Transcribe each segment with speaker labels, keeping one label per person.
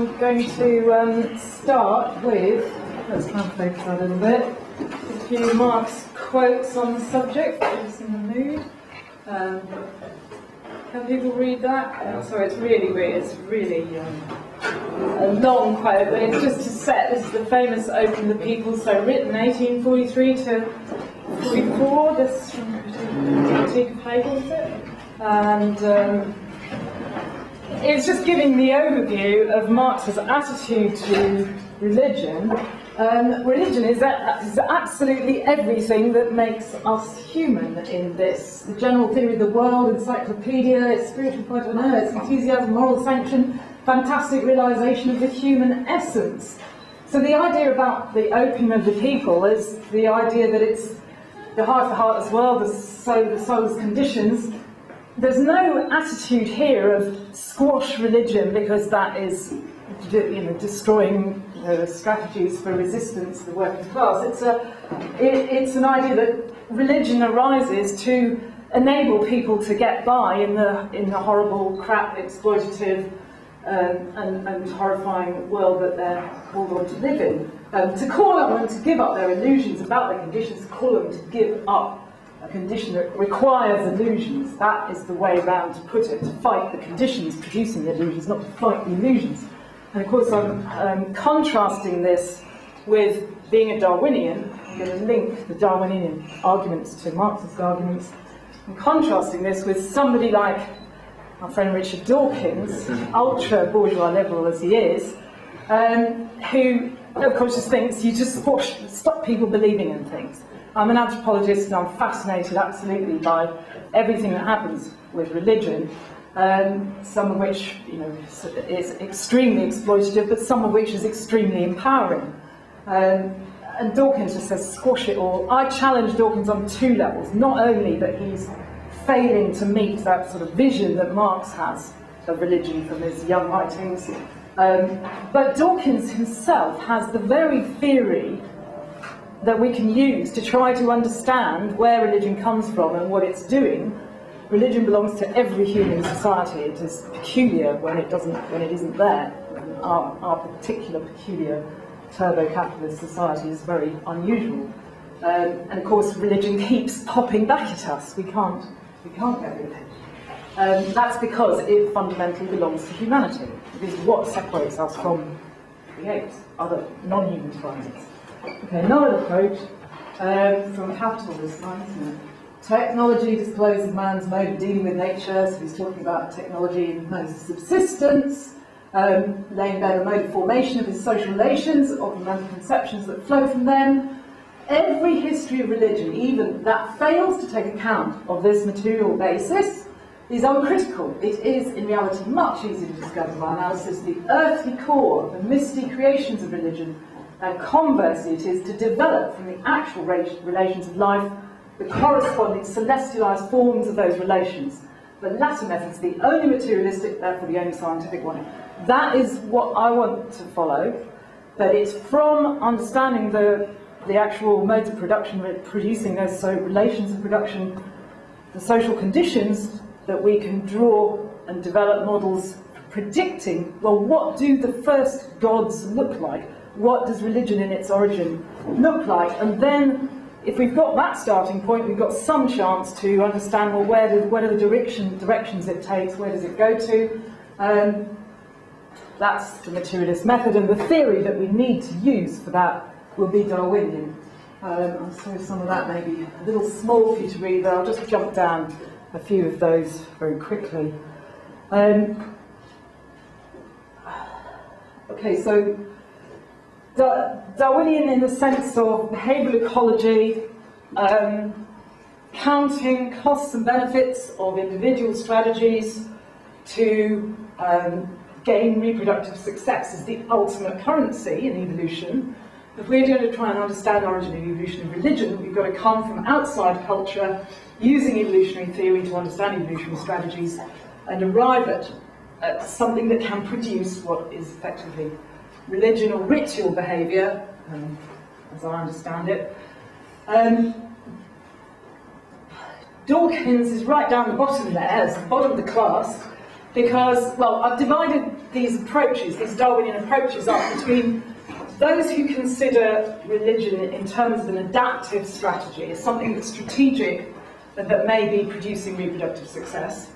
Speaker 1: I'm going to start with, let's try and focus that a little bit, a few Marx quotes on the subject, just in the mood. Can people read that? Sorry, it's really a long quote, but it's just to set, this is the famous Open the People, so written 1843 to 44, this from Critique of Hegel, is it? And it's just giving the overview of Marx's attitude to religion. Religion is absolutely everything that makes us human in this. The general theory of the world, encyclopedia, its spiritual point of view, its enthusiasm, moral sanction, fantastic realization of the human essence. So the idea about the opium of the people is the idea that it's the heart of the heartless world, the soul's conditions. There's no attitude here of squash religion because that is, destroying strategies for resistance to the working class. It's an idea that religion arises to enable people to get by in the horrible, crap, exploitative, and horrifying world that they're called on to live in. To call on them to give up their illusions about their conditions, to call them to give up a condition that requires illusions, that is the way round to put it, to fight the conditions producing the illusions, not to fight the illusions. And of course I'm contrasting this with being a Darwinian. I'm going to link the Darwinian arguments to Marxist arguments. I'm contrasting this with somebody like our friend Richard Dawkins, ultra-bourgeois liberal as he is, who of course just thinks you just stop people believing in things. I'm an anthropologist and I'm fascinated absolutely by everything that happens with religion, some of which is extremely exploitative, but some of which is extremely empowering. And Dawkins just says, squash it all. I challenge Dawkins on two levels. Not only that he's failing to meet that sort of vision that Marx has of religion from his young writings, but Dawkins himself has the very theory that we can use to try to understand where religion comes from and what it's doing. Religion belongs to every human society. It is peculiar when it isn't there. Our particular peculiar turbo-capitalist society is very unusual. And of course, religion keeps popping back at us. We can't get rid of it. That's because it fundamentally belongs to humanity. It is what separates us from the apes, other non-human primates. Okay, another quote from Capital this time, isn't it? Technology discloses man's mode of dealing with nature, so he's talking about technology and modes of subsistence, laying bare the mode of formation of his social relations, of the mental conceptions that flow from them. Every history of religion, even that fails to take account of this material basis, is uncritical. It is, in reality, much easier to discover by analysis the earthly core of the misty creations of religion. And conversely, it is to develop from the actual relations of life the corresponding celestialized forms of those relations. The latter method is the only materialistic, therefore the only scientific one. That is what I want to follow, but it's from understanding the actual modes of production, producing those relations of production, the social conditions, that we can draw and develop models predicting, well, what do the first gods look like? What does religion in its origin look like? And then, if we've got that starting point, we've got some chance to understand, well, where are the directions it takes, where does it go to? That's the materialist method, and the theory that we need to use for that will be Darwinian. I'm sorry some of that may be a little small for you to read, but I'll just jump down a few of those very quickly. Okay, so Darwinian in the sense of behavioural ecology, counting costs and benefits of individual strategies to gain reproductive success is the ultimate currency in evolution. If we're going to try and understand the origin of evolution of religion, we've got to come from outside culture, using evolutionary theory to understand evolutionary strategies, and arrive at something that can produce what is effectively religion or ritual behaviour, as I understand it. Dawkins is right down the bottom there, as the bottom of the class, because, well, I've divided these approaches, these Darwinian approaches, are between those who consider religion in terms of an adaptive strategy, as something that's strategic that may be producing reproductive success.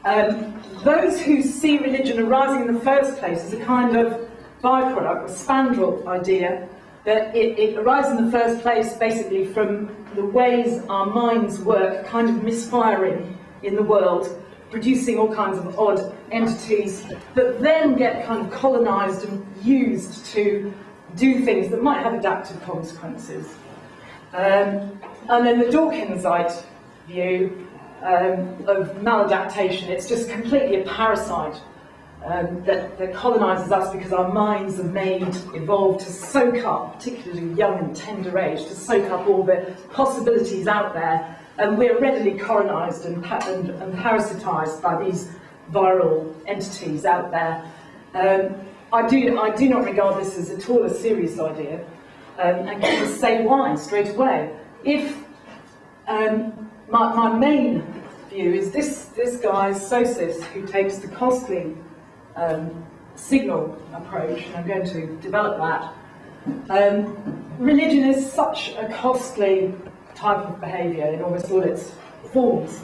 Speaker 1: Those who see religion arising in the first place as a kind of byproduct, a spandrel idea, that it arises in the first place basically from the ways our minds work, kind of misfiring in the world, producing all kinds of odd entities that then get kind of colonized and used to do things that might have adaptive consequences. And then the Dawkinsite view of maladaptation, it's just completely a parasite that colonizes us because our minds are evolved to soak up, particularly young and tender age, to soak up all the possibilities out there, and we're readily colonized and parasitized by these viral entities out there. I do not regard this as at all a serious idea, and can say why straight away. If my main view is this guy Sosis, who takes the costly signal approach, and I'm going to develop that. Religion is such a costly type of behaviour in almost all its forms.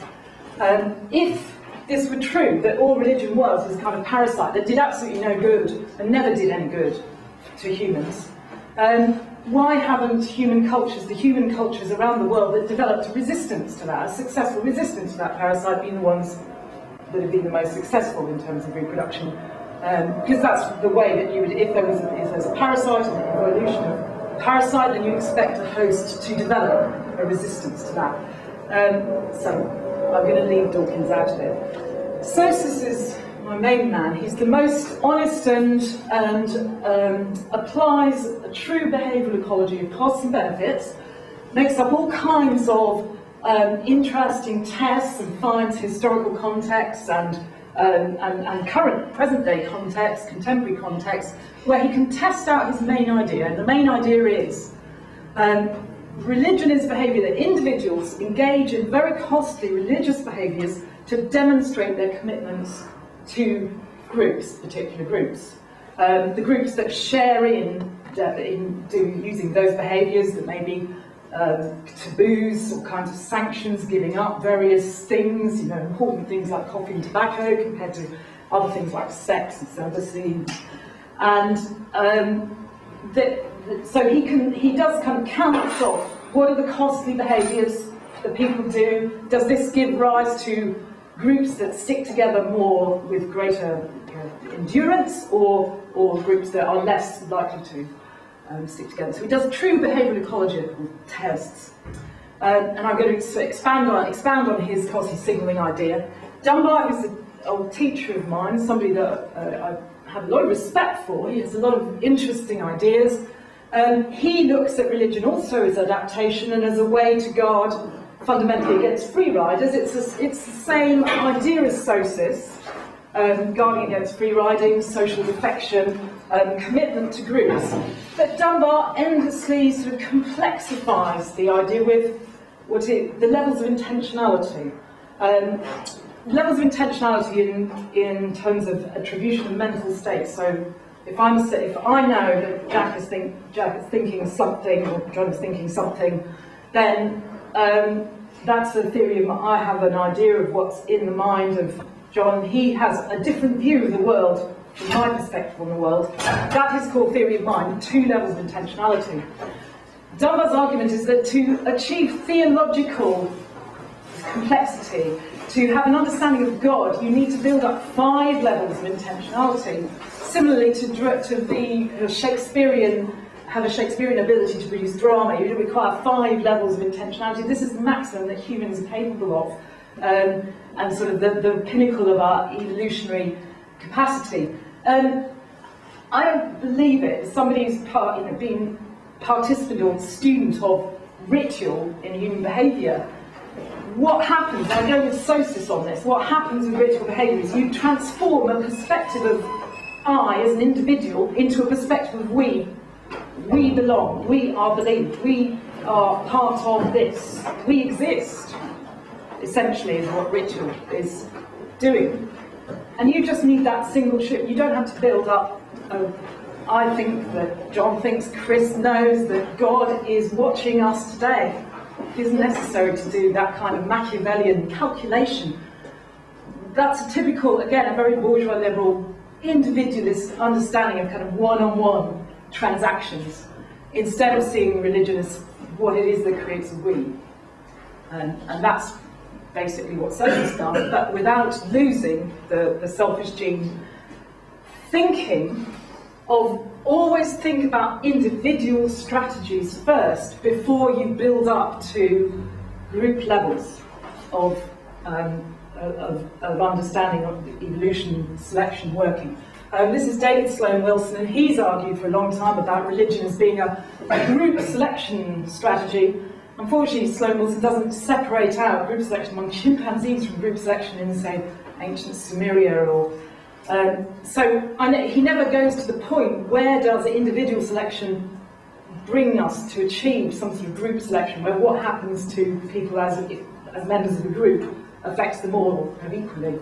Speaker 1: If this were true, that all religion was a kind of parasite that did absolutely no good and never did any good to humans, why haven't the human cultures around the world that developed a resistance to that, a successful resistance to that parasite, been the ones that have been the most successful in terms of reproduction? Because that's the way that you would, if there's a parasite and an evolution of a parasite, then you expect a host to develop a resistance to that. So I'm going to leave Dawkins out of it. Sosis is my main man. He's the most honest and applies a true behavioural ecology of costs and benefits, makes up all kinds of interesting tests and finds historical contexts and current present-day context, contemporary context, where he can test out his main idea. And the main idea is religion is behaviour that individuals engage in very costly religious behaviours to demonstrate their commitments to groups, particular groups. The groups that share in using those behaviours that may be taboos, all kinds of sanctions, giving up various things, important things like coffee and tobacco compared to other things like sex and celibacy. And so he does kind of count this off. What are the costly behaviours that people do? Does this give rise to groups that stick together more with greater endurance, or groups that are less likely to stick together? So he does true behavioural ecological tests, and I'm going to expand on his costly signalling idea. Dunbar is an old teacher of mine, somebody that I have a lot of respect for. He has a lot of interesting ideas. He looks at religion also as adaptation and as a way to guard fundamentally against free riders. It's the same idea as Sosis, guarding against free riding, social defection, commitment to groups. But Dunbar endlessly sort of complexifies the idea with the levels of intentionality. Levels of intentionality in terms of attribution of mental states. So if I know that Jack is thinking something, or John is thinking something, then that's a theory of I have an idea of what's in the mind of John. He has a different view of the world from my perspective on the world. That is called theory of mind, 2 levels of intentionality. Dunbar's argument is that to achieve theological complexity, to have an understanding of God, you need to build up 5 levels of intentionality. Similarly, to be have a Shakespearean ability to produce drama, you require 5 levels of intentionality. This is the maximum that humans are capable of, and sort of the pinnacle of our evolutionary capacity. I don't believe it. As somebody who's been participant or student of ritual in human behaviour, what happens, I go with Sosis on this, what happens with ritual behaviour is you transform a perspective of I as an individual into a perspective of we. We belong, we are believed, we are part of this, we exist, essentially is what ritual is doing. And you just need that single ship. You don't have to build up, I think that John thinks, Chris knows that God is watching us today. It isn't necessary to do that kind of Machiavellian calculation. That's a typical, again, a very bourgeois liberal individualist understanding of kind of one-on-one transactions, instead of seeing religion as what it is that creates a we. And that's basically what socialists done, but without losing the selfish gene. Thinking of, always think about individual strategies first before you build up to group levels of understanding of evolution, selection, working. This is David Sloan Wilson, and he's argued for a long time about religion as being a group selection strategy. Unfortunately, Sloan Wilson doesn't separate out group selection among chimpanzees from group selection in, say, ancient Sumeria or... he never goes to the point where does individual selection bring us to achieve some sort of group selection, where what happens to people as members of the group affects them all equally.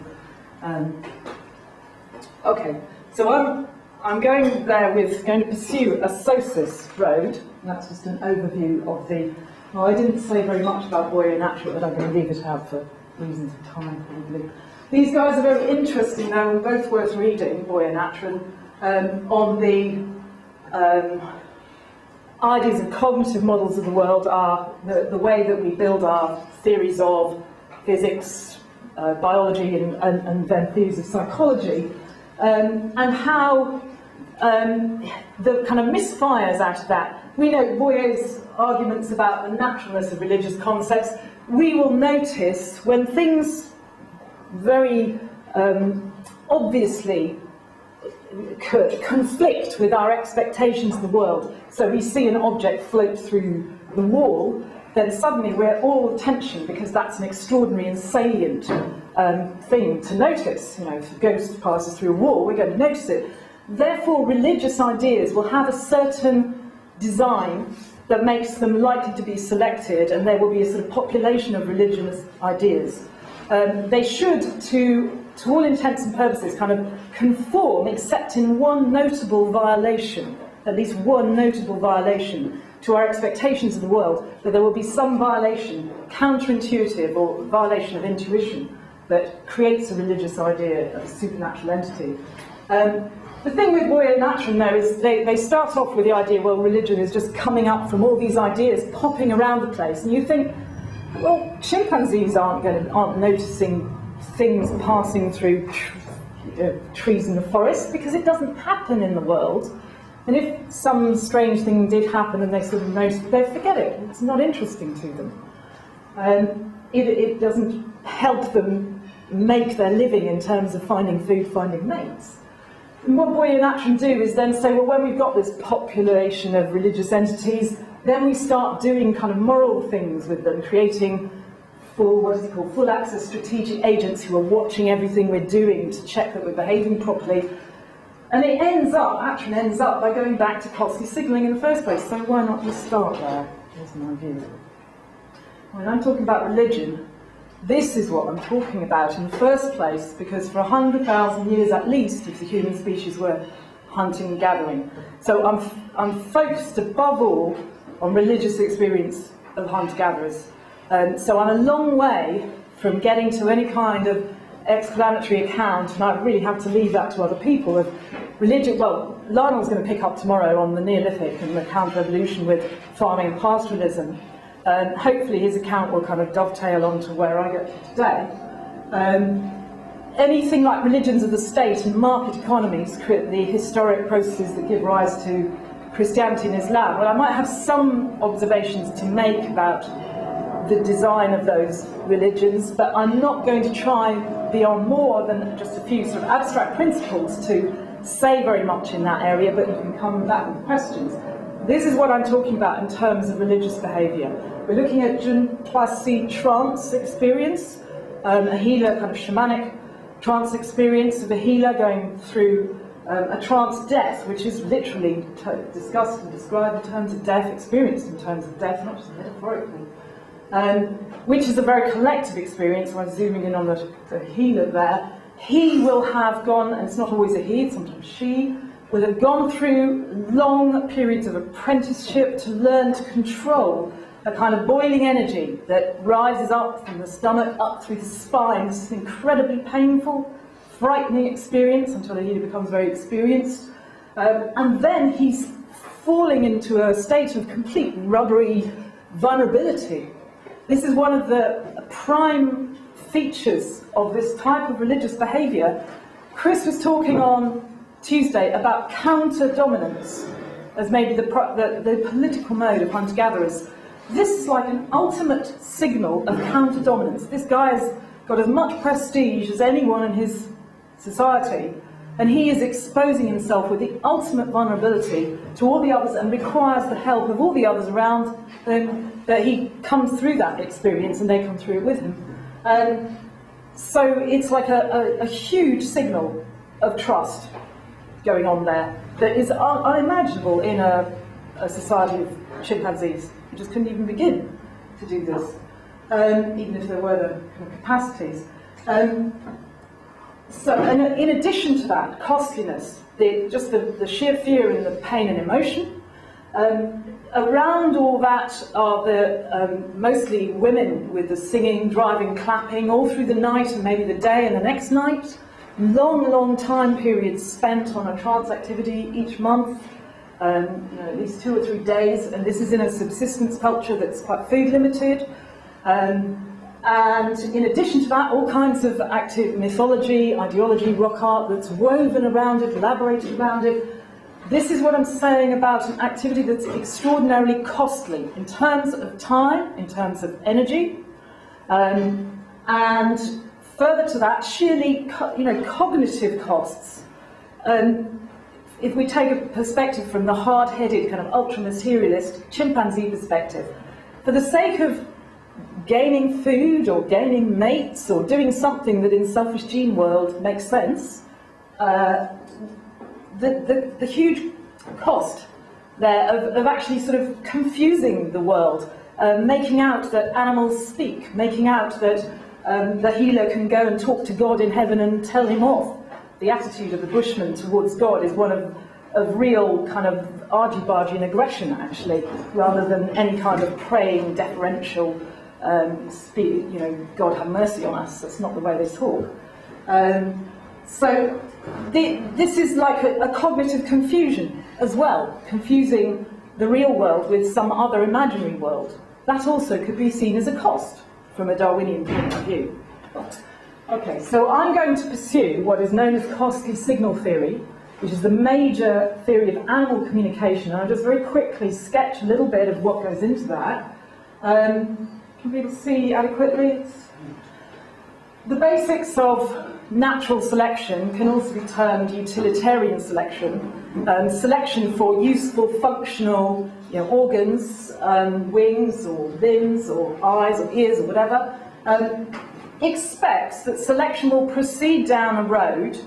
Speaker 1: Okay, so I'm going to pursue a Sosis road. That's just an overview of the... Well, I didn't say very much about Behaviour natural, but I'm going to leave it out for reasons of time, probably. These guys are very interesting, though, and both worth reading, Behaviour natural, on the ideas of cognitive models of the world are the way that we build our theories of physics, biology, and then theories of psychology, and how the kind of misfires out of that. We know Boyer's arguments about the naturalness of religious concepts. We will notice when things very obviously conflict with our expectations of the world. So we see an object float through the wall, then suddenly we're all attention because that's an extraordinary and salient thing to notice. You know, if a ghost passes through a wall, we're going to notice it. Therefore, religious ideas will have a certain design that makes them likely to be selected, and there will be a sort of population of religious ideas. They should, to all intents and purposes, kind of conform, except in one notable violation, at least one notable violation, to our expectations of the world, that there will be some violation, counterintuitive or violation of intuition, that creates a religious idea of a supernatural entity. The thing with Behaviour natural, though, is they start off with the idea, well, religion is just coming up from all these ideas popping around the place, and you think, well, chimpanzees aren't noticing things passing through trees in the forest because it doesn't happen in the world. And if some strange thing did happen and they sort of noticed, they forget it. It's not interesting to them. It doesn't help them make their living in terms of finding food, finding mates. And what Behaviour natural do is then say, well, when we've got this population of religious entities, then we start doing kind of moral things with them, creating full access strategic agents who are watching everything we're doing to check that we're behaving properly. And it ends up by going back to Klotsky signalling in the first place. So why not just start there? Here's my view. When I'm talking about religion, this is what I'm talking about in the first place, because for 100,000 years at least, if the human species were hunting and gathering. So I'm focused above all on religious experience of hunter-gatherers. So I'm a long way from getting to any kind of explanatory account, and I really have to leave that to other people, of religion. Well, Lionel's going to pick up tomorrow on the Neolithic and the counter-revolution with farming and pastoralism. Hopefully his account will kind of dovetail onto where I get to today. Anything like religions of the state and market economies, the historic processes that give rise to Christianity and Islam, well, I might have some observations to make about the design of those religions, but I'm not going to try beyond more than just a few sort of abstract principles to say very much in that area, but you can come back with questions. This is what I'm talking about in terms of religious behaviour. We're looking at Junpasi trance experience, a healer, kind of shamanic trance experience of a healer going through a trance death, which is literally discussed and described in terms of death, experienced in terms of death, not just metaphorically, which is a very collective experience. I'm zooming in on the healer there. he will have gone, and it's not always a he, it's sometimes she, will have gone through long periods of apprenticeship to learn to control a kind of boiling energy that rises up from the stomach, up through the spine. This is an incredibly painful, frightening experience until he becomes very experienced. And then he's falling into a state of complete rubbery vulnerability. This is one of the prime features of this type of religious behaviour. Chris was talking on Tuesday about counter-dominance as maybe the political mode of hunter-gatherers. This is like an ultimate signal of counter-dominance. This guy's got as much prestige as anyone in his society, and he is exposing himself with the ultimate vulnerability to all the others and requires the help of all the others around him, that he comes through that experience and they come through it with him. So it's like a huge signal of trust going on there that is unimaginable in a society of chimpanzees. You just couldn't even begin to do this, even if there were the kind of capacities. So, and in addition to that, costliness, the sheer fear and the pain and emotion. Around all that are the mostly women with the singing, driving, clapping, all through the night and maybe the day and the next night. Long, long time periods spent on a trance activity each month, at least 2 or 3 days, and this is in a subsistence culture that's quite food limited. And in addition to that, all kinds of active mythology, ideology, rock art that's woven around it, elaborated around it. This is what I'm saying about an activity that's extraordinarily costly in terms of time, in terms of energy, and further to that, sheerly, cognitive costs. If we take a perspective from the hard-headed, kind of ultra-materialist chimpanzee perspective, for the sake of gaining food or gaining mates or doing something that in selfish gene world makes sense, the huge cost there of actually sort of confusing the world, making out that animals speak, making out that the healer can go and talk to God in heaven and tell him off. The attitude of the Bushman towards God is one of real kind of argy-bargy and aggression, actually, rather than any kind of praying, deferential, God have mercy on us. That's not the way they talk. So this is like a cognitive confusion as well, confusing the real world with some other imaginary world. That also could be seen as a cost from a Darwinian point of view. Okay, so I'm going to pursue what is known as costly signal theory, which is the major theory of animal communication. And I'll just very quickly sketch a little bit of what goes into that. Can people see adequately? The basics of natural selection can also be termed utilitarian selection, selection for useful, functional organs, wings or limbs or eyes or ears or whatever, expects that selection will proceed down a road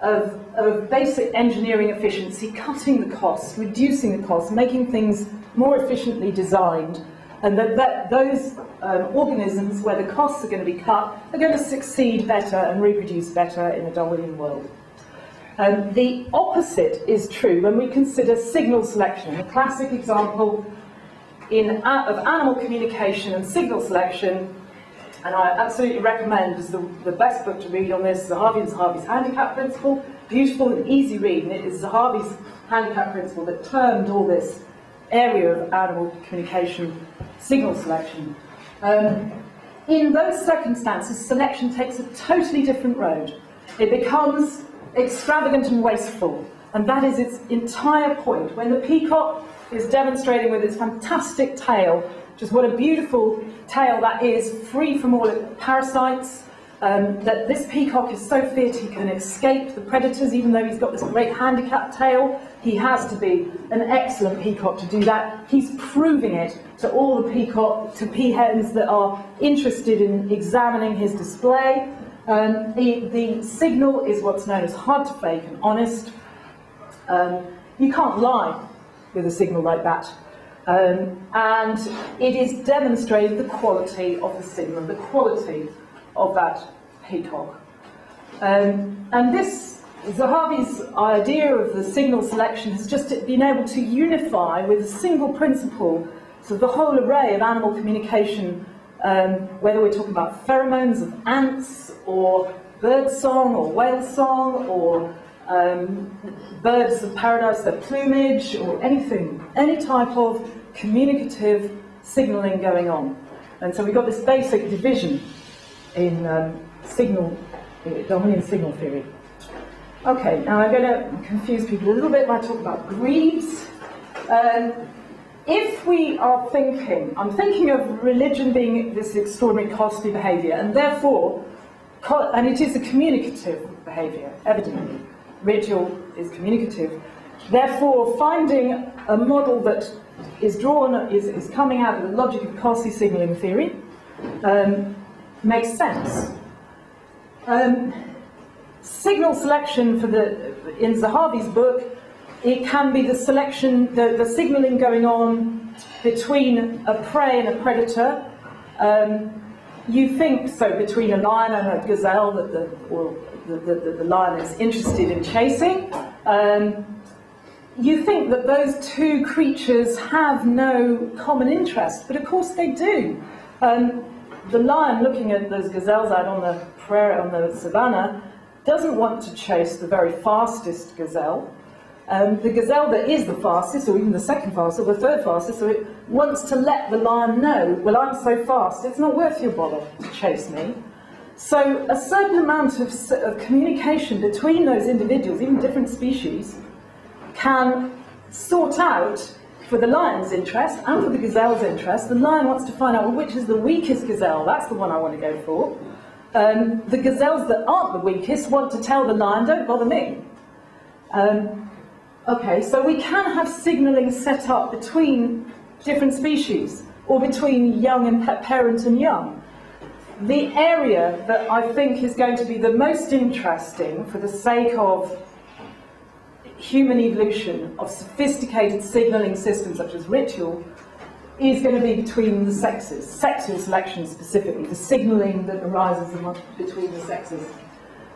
Speaker 1: of basic engineering efficiency, cutting the costs, reducing the costs, making things more efficiently designed, and that those organisms where the costs are going to be cut are going to succeed better and reproduce better in a Darwinian world. The opposite is true when we consider signal selection. A classic example of animal communication and signal selection, and I absolutely recommend, is the best book to read on this, Zahavi and Zahavi's Handicap Principle. Beautiful and easy read, and it is Zahavi's Handicap Principle that termed all this area of animal communication signal selection. In those circumstances, selection takes a totally different road. It becomes extravagant and wasteful, and that is its entire point. When the peacock is demonstrating with its fantastic tail, just what a beautiful tail that is, free from all parasites, that this peacock is so fit he can escape the predators, even though he's got this great handicap tail. He has to be an excellent peacock to do that. He's proving it to all the peahens that are interested in examining his display. The signal is what's known as hard to fake and honest. You can't lie with a signal like that. And it is demonstrated the quality of the signal, the quality of that peacock. And this, Zahavi's idea of the signal selection has just been able to unify with a single principle so the whole array of animal communication, whether we're talking about pheromones of ants, or bird song, or whale song, or birds of paradise, their plumage, or anything, any type of communicative signalling going on. And so we've got this basic division in Darwinian signal theory. Okay, now I'm going to confuse people a little bit by talking about grebes. If we are thinking, I'm thinking of religion being this extraordinary costly behaviour, and therefore, and it is a communicative behaviour, evidently. Ritual is communicative. Therefore, finding a model that is drawn, is coming out of the logic of costly signalling theory, makes sense. Signal selection in Zahavi's book, it can be the selection, the signalling going on between a prey and a predator. You think so between a lion and a gazelle that the lion is interested in chasing. You think that those two creatures have no common interest, but of course they do. The lion looking at those gazelles out on the prairie, on the savannah, doesn't want to chase the very fastest gazelle. The gazelle that is the fastest, or even the second fastest, or the third fastest, so it wants to let the lion know, well, I'm so fast, it's not worth your bother to chase me. So a certain amount of communication between those individuals, even different species, can sort out, for the lion's interest and for the gazelle's interest, the lion wants to find out, well, which is the weakest gazelle, that's the one I want to go for. The gazelles that aren't the weakest want to tell the lion, don't bother me. Okay, so we can have signalling set up between different species, or between young and parent and young. The area that I think is going to be the most interesting for the sake of human evolution, of sophisticated signalling systems such as ritual, is going to be between the sexes, sexual selection specifically, the signalling that arises between the sexes.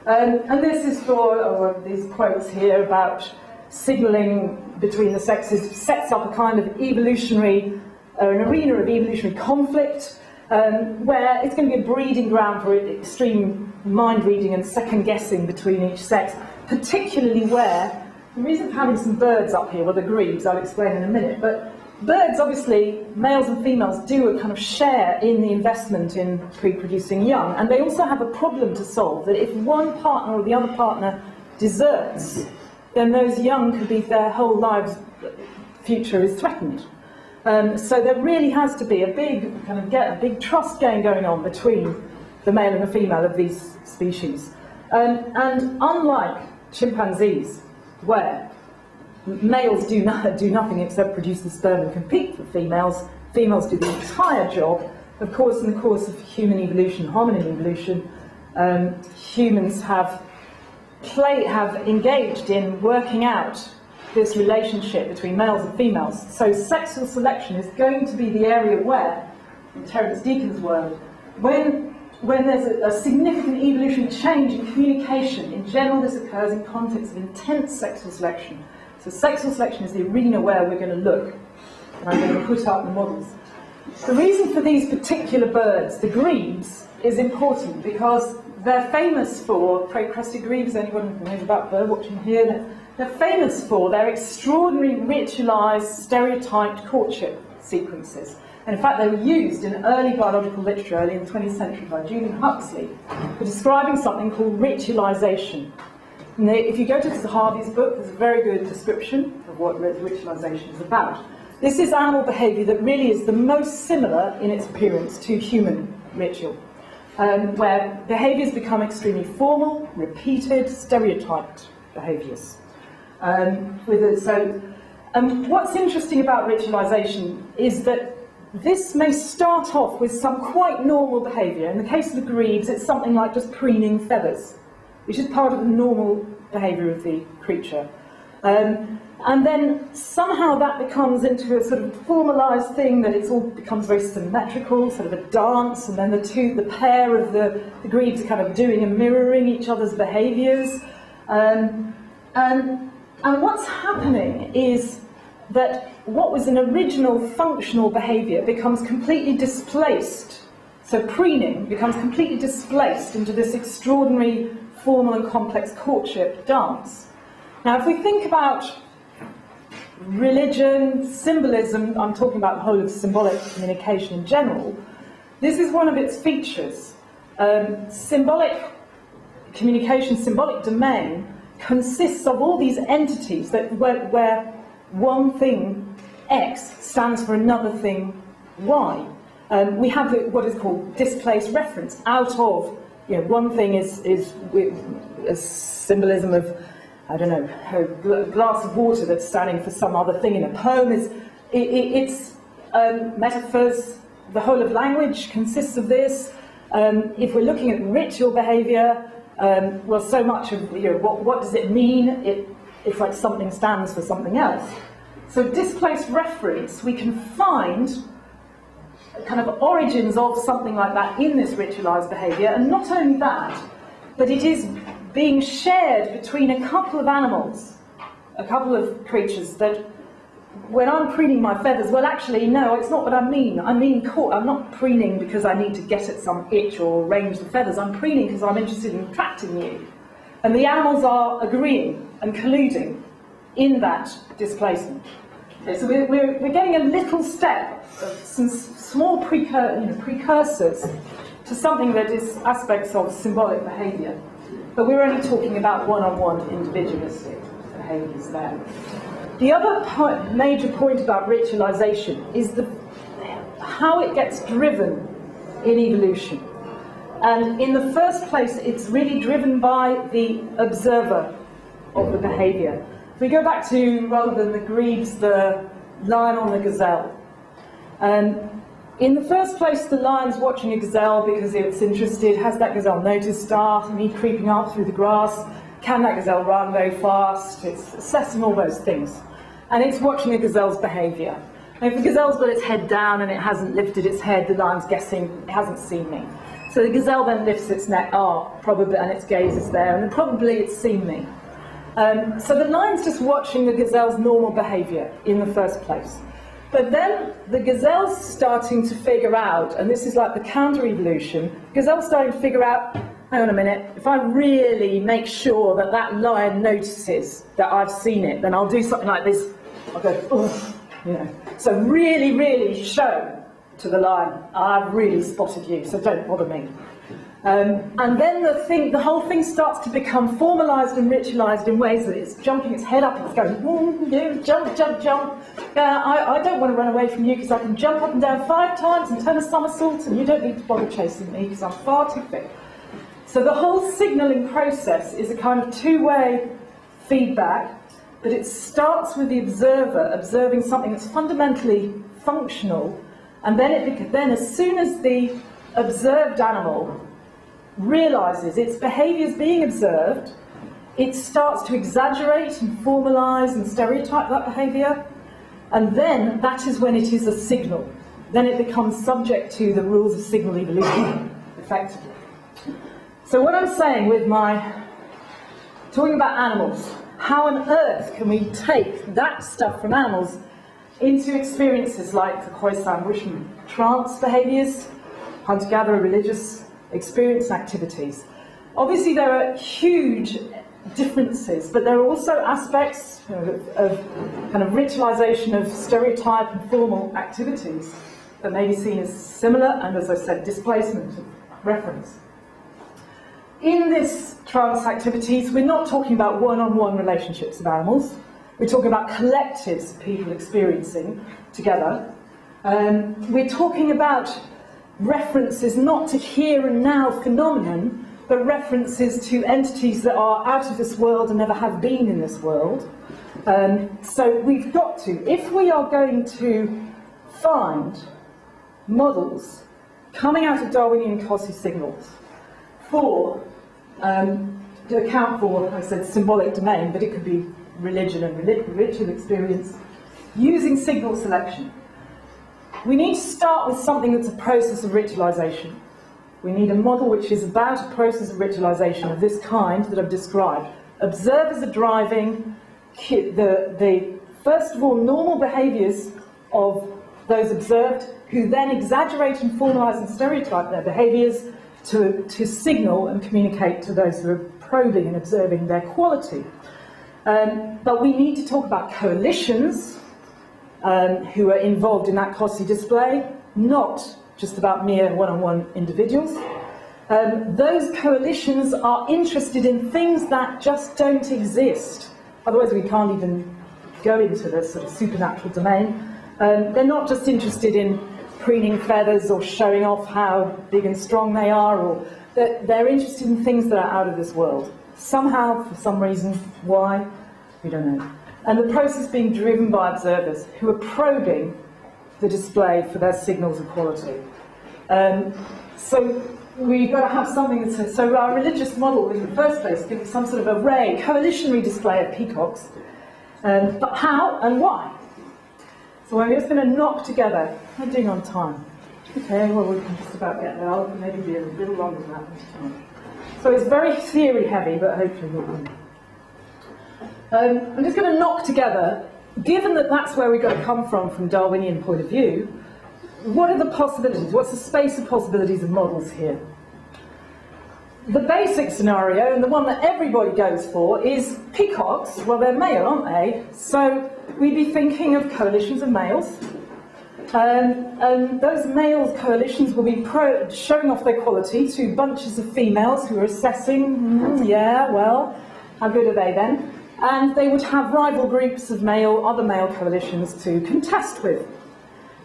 Speaker 1: And this is for these quotes here about signalling between the sexes sets up a kind of evolutionary, an arena of evolutionary conflict, where it's going to be a breeding ground for extreme mind reading and second guessing between each sex, particularly where, the reason for having some birds up here, well, the grebes, I'll explain in a minute, but birds, obviously, males and females do a kind of share in the investment in pre-producing young, and they also have a problem to solve, that if one partner or the other partner deserts, then those young could be, their whole lives' future is threatened. So there really has to be a big trust game going on between the male and the female of these species. And unlike chimpanzees, where males do nothing except produce the sperm and compete for females, females do the entire job. Of course, in the course of human evolution, hominin evolution, humans have engaged in working out this relationship between males and females. So sexual selection is going to be the area where, in Terence Deacon's word, when there's a significant evolutionary change in communication, in general this occurs in context of intense sexual selection. So sexual selection is the arena where we're going to look, and I'm going to put up the models. The reason for these particular birds, the grebes, is important because they're famous for, prey-crested grebes, anyone who knows about bird watching here, they're famous for their extraordinary ritualized, stereotyped courtship sequences. And in fact, they were used in early biological literature, early in the 20th century, by Julian Huxley, for describing something called ritualization. And if you go to Zahavi's book, there's a very good description of what ritualization is about. This is animal behavior that really is the most similar in its appearance to human ritual, where behaviors become extremely formal, repeated, stereotyped behaviors. What's interesting about ritualization is that this may start off with some quite normal behaviour. In the case of the grebes, it's something like just preening feathers, which is part of the normal behaviour of the creature. And then somehow that becomes into a sort of formalized thing that it all becomes very symmetrical, sort of a dance, and then the pair of the grebes are kind of doing and mirroring each other's behaviors. And what's happening is that what was an original functional behavior becomes completely displaced. So preening becomes completely displaced into this extraordinary formal and complex courtship dance. Now, if we think about religion, symbolism, I'm talking about the whole of symbolic communication in general, this is one of its features. Symbolic communication, symbolic domain, consists of all these entities where one thing, X, stands for another thing, Y. We have what is called displaced reference. Out of, one thing is a symbolism of, I don't know, a glass of water that's standing for some other thing in a poem. It's metaphors. The whole of language consists of this. If we're looking at ritual behaviour, well, so much of what does it mean? It's like something stands for something else. So displaced reference, we can find kind of origins of something like that in this ritualised behaviour, and not only that, but it is being shared between a couple of animals, a couple of creatures that, when I'm preening my feathers, well, actually, no, it's not what I mean. I mean, I'm not preening because I need to get at some itch or arrange the feathers. I'm preening because I'm interested in attracting you. And the animals are agreeing and colluding in that displacement. Okay, so we're getting a little step of some small precursors to something that is aspects of symbolic behaviour. But we're only talking about one-on-one individualistic behaviours there. The other major point about ritualisation is how it gets driven in evolution. And in the first place, it's really driven by the observer of the behaviour. If we go back to, rather than the grebes, the lion on the gazelle. In the first place, the lion's watching a gazelle because it's interested. Has that gazelle noticed me creeping up through the grass? Can that gazelle run very fast? It's assessing all those things. And it's watching a gazelle's behaviour. And if the gazelle's got its head down and it hasn't lifted its head, the lion's guessing it hasn't seen me. So the gazelle then lifts its neck, probably, and its gaze is there, and probably it's seen me. So the lion's just watching the gazelle's normal behaviour in the first place. But then the gazelle's starting to figure out, and this is like the counter-evolution, gazelle's starting to figure out, hang on a minute, if I really make sure that that lion notices that I've seen it, then I'll do something like this. I'll go, oh, So really, really show to the lion, I've really spotted you, so don't bother me. And then the whole thing starts to become formalised and ritualised in ways that it's jumping its head up and it's going, jump, jump, jump. I don't want to run away from you because I can jump up and down 5 times and turn a somersault, and you don't need to bother chasing me because I'm far too quick. So the whole signalling process is a kind of two-way feedback, but it starts with the observer observing something that's fundamentally functional, and then as soon as the observed animal realises its behaviour is being observed, it starts to exaggerate and formalise and stereotype that behaviour, and then that is when it is a signal. Then it becomes subject to the rules of signal evolution, effectively. So what I'm saying with talking about animals, how on earth can we take that stuff from animals into experiences like the Khoisan Bushman trance behaviours, hunter-gatherer religious experience activities? Obviously there are huge differences, but there are also aspects of kind of ritualisation of stereotype and formal activities that may be seen as similar and, as I said, displacement of reference. In this trance activities, we're not talking about one-on-one relationships of animals. We're talking about collectives of people experiencing together. We're talking about references not to here and now phenomenon, but references to entities that are out of this world and never have been in this world. So we've got to, if we are going to find models coming out of Darwinian causative signals to account for, like I said, symbolic domain, but it could be religion and ritual experience using signal selection. We need to start with something that's a process of ritualization. We need a model which is about a process of ritualization of this kind that I've described. Observers are driving the first of all, normal behaviours of those observed, who then exaggerate and formalise and stereotype their behaviours to signal and communicate to those who are probing and observing their quality. But we need to talk about coalitions who are involved in that costly display, not just about mere one-on-one individuals. Those coalitions are interested in things that just don't exist. Otherwise we can't even go into the sort of supernatural domain. They're not just interested in preening feathers or showing off how big and strong they are, or they're interested in things that are out of this world. Somehow, for some reason, why, we don't know. And the process being driven by observers who are probing the display for their signals of quality. So we've got to have something that says, so our religious model in the first place gives some sort of array, coalitionary display of peacocks, but how and why? So we're just going to knock together. I'm doing on time. Okay, well we can just about get there. I'll maybe be a little longer than that this time. So it's very theory heavy, but hopefully we'll win. I'm just going to knock together, given that that's where we've got to come from Darwinian point of view, what are the possibilities? What's the space of possibilities of models here? The basic scenario, and the one that everybody goes for, is peacocks. Well, they're male, aren't they? So we'd be thinking of coalitions of males. And those males' coalitions will be showing off their quality to bunches of females who are assessing, yeah, well, how good are they then? And they would have rival groups of other male coalitions to contest with.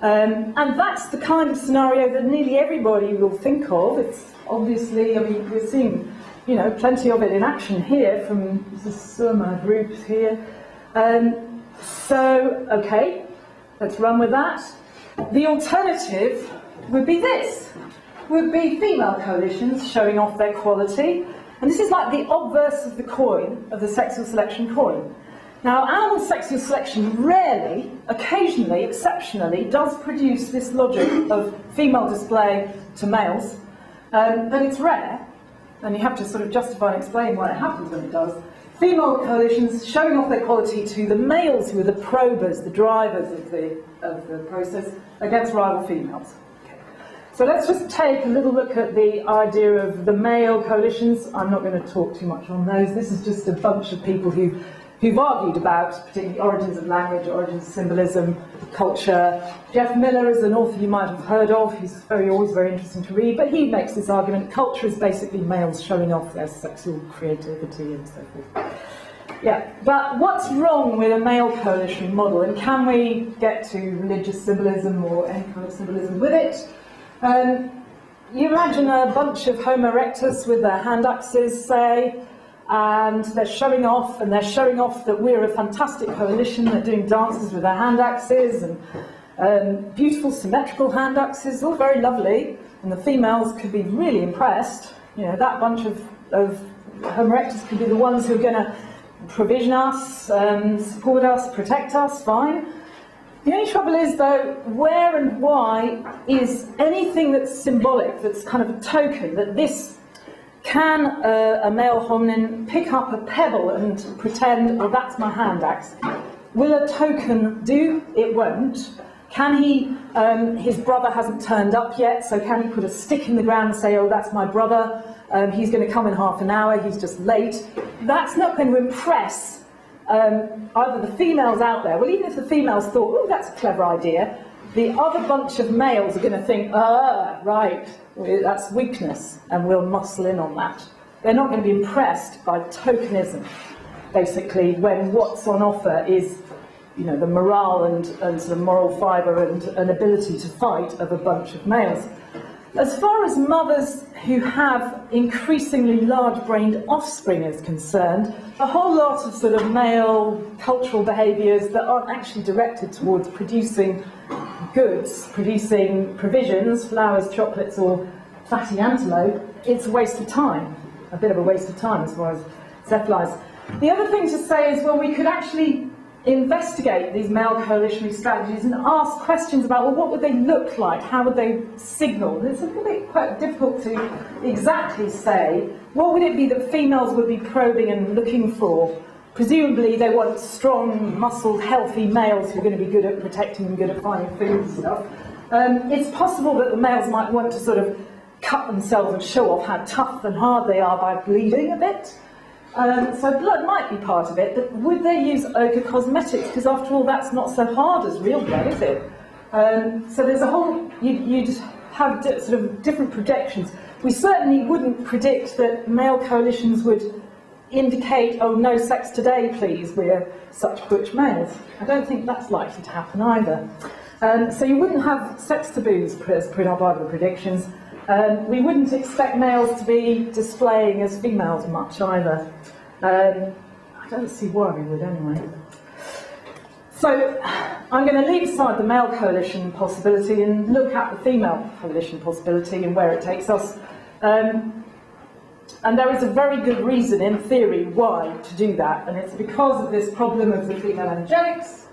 Speaker 1: And that's the kind of scenario that nearly everybody will think of. It's obviously, I mean, we're seeing, plenty of it in action here from the Surma groups here. So, okay, let's run with that. The alternative would be this, would be female coalitions showing off their quality. And this is like the obverse of the coin, of the sexual selection coin. Now, animal sexual selection rarely, occasionally, exceptionally, does produce this logic of female display to males, but it's rare, and you have to sort of justify and explain why it happens when it does. Female coalitions showing off their quality to the males who are the probers, the drivers of the process, against rival females. Okay. So let's just take a little look at the idea of the male coalitions. I'm not going to talk too much on those. This is just a bunch of people who've argued about particularly origins of language, origins of symbolism, culture. Jeff Miller is an author you might have heard of. He's always very interesting to read, but he makes this argument. Culture is basically males showing off their sexual creativity and so forth. Yeah, but what's wrong with a male coalition model, and can we get to religious symbolism or any kind of symbolism with it? You imagine a bunch of Homo erectus with their hand axes, say, and they're showing off that we're a fantastic coalition. They're doing dances with their hand axes and beautiful symmetrical hand axes, all very lovely, and the females could be really impressed. That bunch of Homo erectus could be the ones who are going to provision us, support us, protect us, fine. The only trouble is, though, where and why is anything that's symbolic, that's kind of a token, that this can a male hominin pick up a pebble and pretend, well, that's my hand axe? Will a token do? It won't. Can he, his brother hasn't turned up yet, so can he put a stick in the ground and say, oh, that's my brother, he's going to come in half an hour, he's just late? That's not going to impress either the females out there. Well, even if the females thought, oh, that's a clever idea, the other bunch of males are going to think, right, that's weakness, and we'll muscle in on that. They're not going to be impressed by tokenism, basically, when what's on offer is, the morale and sort of moral fibre and an ability to fight of a bunch of males. As far as mothers who have increasingly large-brained offspring is concerned, a whole lot of sort of male cultural behaviours that aren't actually directed towards producing goods, producing provisions, flowers, chocolates, or fatty antelope, it's a waste of time, a bit of a waste of time as far as cephalize. The other thing to say is, well, we could actually investigate these male coalitionary strategies and ask questions about, well, what would they look like? How would they signal? It's a little bit quite difficult to exactly say. What would it be that females would be probing and looking for? Presumably they want strong, muscled, healthy males who are going to be good at protecting and good at finding food and stuff. It's possible that the males might want to sort of cut themselves and show off how tough and hard they are by bleeding a bit. So blood might be part of it, but would they use ochre cosmetics? Because after all, that's not so hard as real blood, is it? So there's a whole, you'd have sort of different projections. We certainly wouldn't predict that male coalitions would indicate, oh, no sex today, please, we're such butch males. I don't think that's likely to happen either. So you wouldn't have sex taboos as per our Bible predictions. We wouldn't expect males to be displaying as females much either. I don't see why we would anyway. So I'm going to leave aside the male coalition possibility and look at the female coalition possibility and where it takes us. And there is a very good reason in theory why to do that, and it's because of this problem of the female energetics,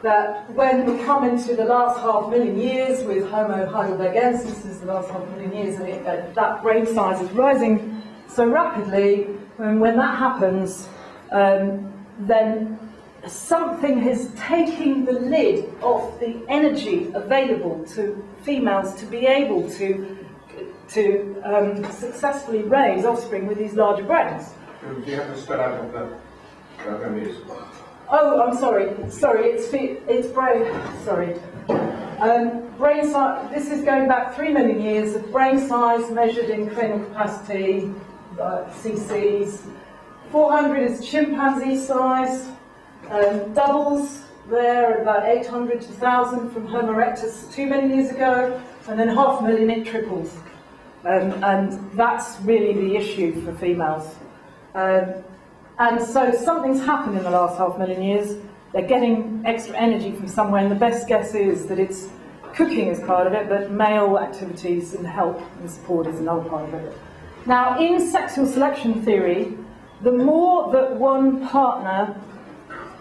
Speaker 1: that when we come into the last 500,000 years with Homo heidelbergensis, this is the last 500,000 years, and that brain size is rising so rapidly, and when that happens, then something is taking the lid off the energy available to females to be able to successfully raise offspring with these larger brains.
Speaker 2: Do you have to spell out what that is?
Speaker 1: Oh, I'm sorry. Sorry, it's brain. Sorry. Brain size. This is going back 3 million years of brain size measured in cranial capacity, cc's. 400 is chimpanzee size. Doubles there at about 800 to 1,000 from Homo erectus 2 million years ago, and then 500,000 it triples. And that's really the issue for females. And so something's happened in the last 500,000 years. They're getting extra energy from somewhere, and the best guess is that it's cooking is part of it, but male activities and help and support is another part of it. Now, in sexual selection theory, the more that one partner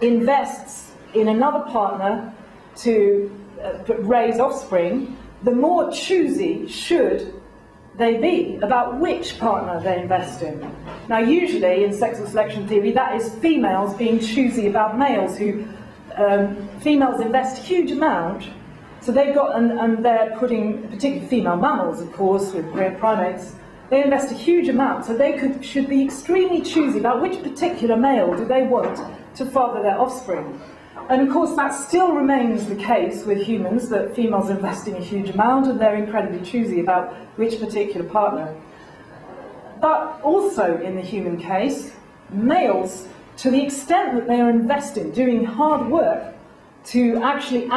Speaker 1: invests in another partner to raise offspring, the more choosy should they be about which partner they invest in. Now, usually in sexual selection theory, that is females being choosy about males who females invest a huge amount. So they've got, and they're putting, particularly female mammals, of course, with primates, they invest a huge amount. So they should be extremely choosy about which particular male do they want to father their offspring. And of course, that still remains the case with humans, that females are investing a huge amount and they're incredibly choosy about which particular partner. But also in the human case, males, to the extent that they are investing, doing hard work to actually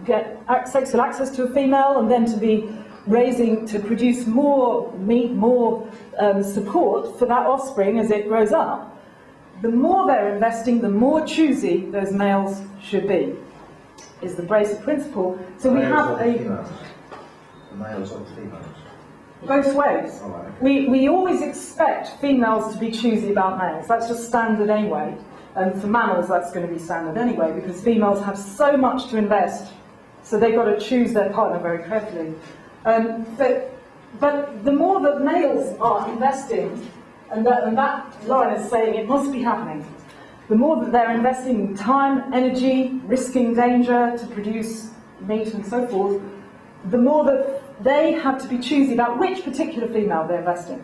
Speaker 1: get sexual access to a female and then to be raising, to produce more meat, more support for that offspring as it grows up, the more they're investing, the more choosy those males should be, is the basic principle. So we have
Speaker 3: the males or the females?
Speaker 1: Both ways.
Speaker 3: Oh, right.
Speaker 1: We always expect females to be choosy about males. That's just standard anyway. And for mammals, that's going to be standard anyway, because females have so much to invest, so they've got to choose their partner very carefully. But the more that males are investing, and that line is saying it must be happening. The more that they're investing time, energy, risking danger to produce meat and so forth, the more that they have to be choosy about which particular female they're investing.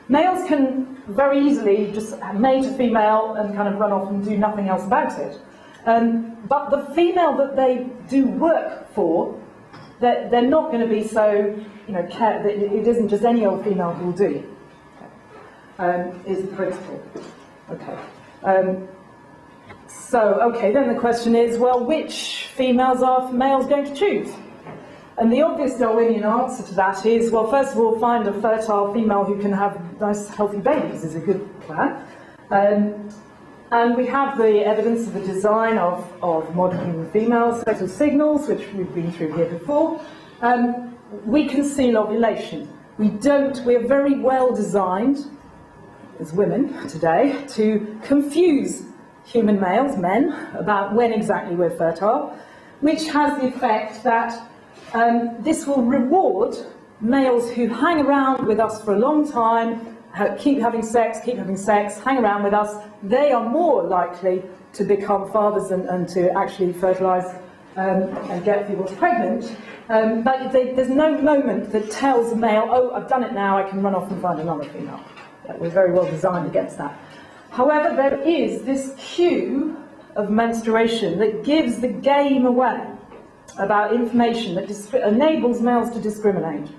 Speaker 1: Males can very easily just mate a female and kind of run off and do nothing else about it. But the female that they do work for, they're not going to be so, it isn't just any old female who will do. Is the principle. Okay. Then the question is, well, which females are males going to choose? And the obvious Darwinian answer to that is, well, first of all, find a fertile female who can have nice, healthy babies is a good plan. And we have the evidence of the design of modern human females, sexual signals, which we've been through here before. We conceal ovulation. We're very well designed. as women today, to confuse human males, men, about when exactly we're fertile, which has the effect that this will reward males who hang around with us for a long time, keep having sex, hang around with us. They are more likely to become fathers and to actually fertilise and get females pregnant. But there's no moment that tells a male, oh, I've done it now, I can run off and find another female. We're very well designed against that. However, there is this cue of menstruation that gives the game away about information that enables males to discriminate.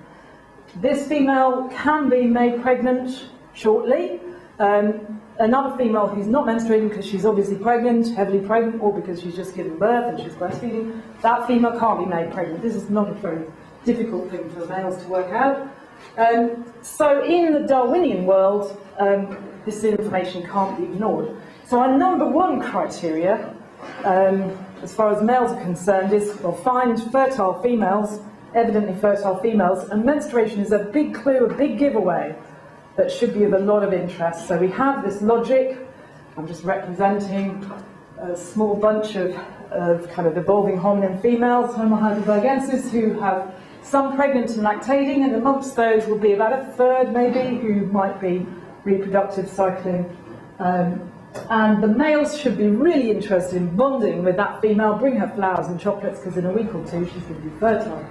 Speaker 1: This female can be made pregnant shortly. Another female who's not menstruating because she's obviously pregnant, heavily pregnant, or because she's just given birth and she's breastfeeding, that female can't be made pregnant. This is not a very difficult thing for males to work out. So in the Darwinian world, this information can't be ignored. So our number one criteria, as far as males are concerned, is find fertile females, evidently fertile females, and menstruation is a big clue, a big giveaway that should be of a lot of interest. So we have this logic. I'm just representing a small bunch of kind of evolving hominin females, Homo heidelbergensis, who have some pregnant and lactating, and amongst those will be about a third maybe who might be reproductive cycling. And the males should be really interested in bonding with that female, bring her flowers and chocolates, because in a week or two she's going to be fertile.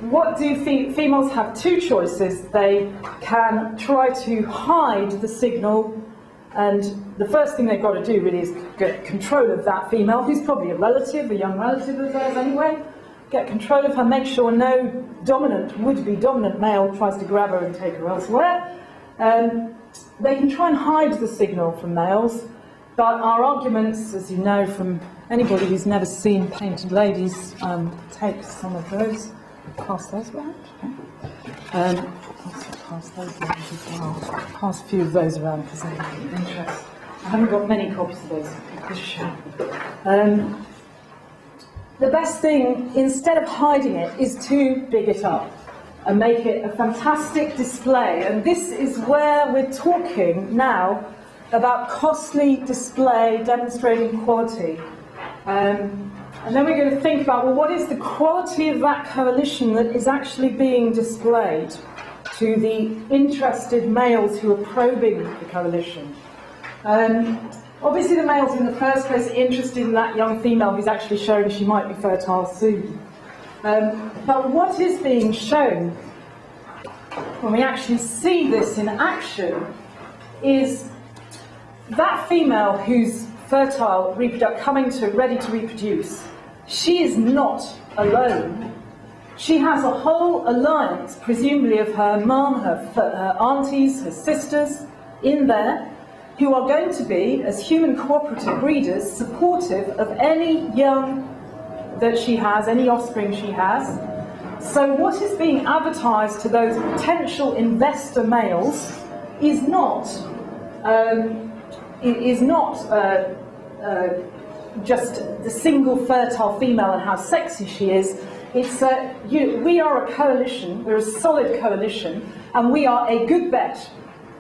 Speaker 1: What do females have? Two choices. They can try to hide the signal, and the first thing they've got to do really is get control of that female, who's probably a relative, a young relative of theirs anyway. Get control of her, make sure no would-be dominant male tries to grab her and take her elsewhere. They can try and hide the signal from males, but our arguments, as you know from anybody who's never seen painted ladies, take some of those. Pass those around. Pass those around as well. Pass a few of those around because they have interest. I haven't got many copies of those. To show. The best thing, instead of hiding it, is to big it up and make it a fantastic display. And this is where we're talking now about costly display demonstrating quality. And then we're going to think about, well, what is the quality of that coalition that is actually being displayed to the interested males who are probing the coalition? Obviously the males in the first place are interested in that young female who's actually showing she might be fertile soon. But what is being shown when we actually see this in action is that female who's fertile, ready to reproduce. She is not alone. She has a whole alliance, presumably of her mum, her aunties, her sisters in there, who are going to be, as human cooperative breeders, supportive of any young that she has, any offspring she has. So what is being advertised to those potential investor males is not just the single fertile female and how sexy she is. It's we are a coalition, we're a solid coalition, and we are a good bet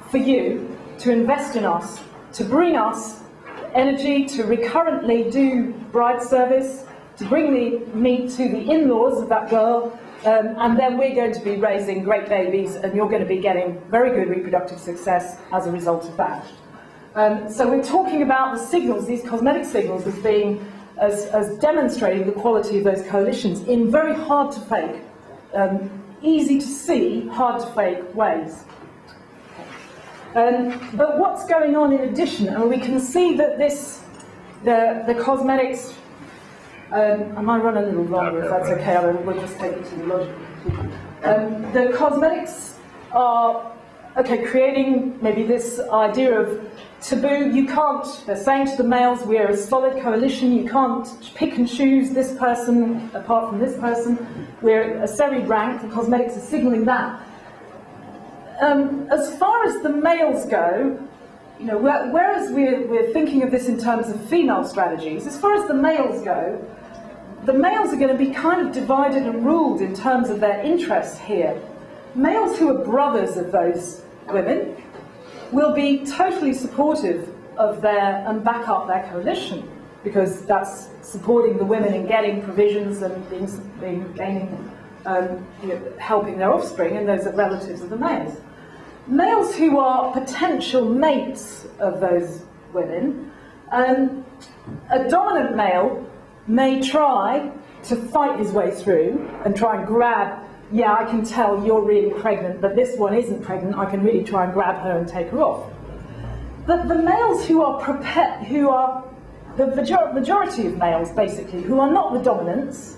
Speaker 1: for you to invest in us, to bring us energy, to recurrently do bride service, to bring the meat to the in-laws of that girl, and then we're going to be raising great babies, and you're going to be getting very good reproductive success as a result of that. So we're talking about the signals, these cosmetic signals, as being as demonstrating the quality of those coalitions in very hard to fake, easy to see, hard to fake ways. But what's going on in addition? And we can see that the cosmetics. I might run a little longer if that's okay. We'll just take it to the logical conclusion. The cosmetics are creating maybe this idea of taboo. You can't. They're saying to the males, we're a solid coalition. You can't pick and choose this person apart from this person. We're a serried rank. The cosmetics are signalling that. As far as the males go, whereas we're thinking of this in terms of female strategies, as far as the males go, the males are going to be kind of divided and ruled in terms of their interests here. Males who are brothers of those women will be totally supportive of their, and back up their coalition, because that's supporting the women in getting provisions and gaining, helping their offspring, and those are relatives of the males. Males who are potential mates of those women, a dominant male may try to fight his way through and try and grab, yeah, I can tell you're really pregnant, but this one isn't pregnant, I can really try and grab her and take her off. But the males who are prepared, who are the majority of males basically, who are not the dominants,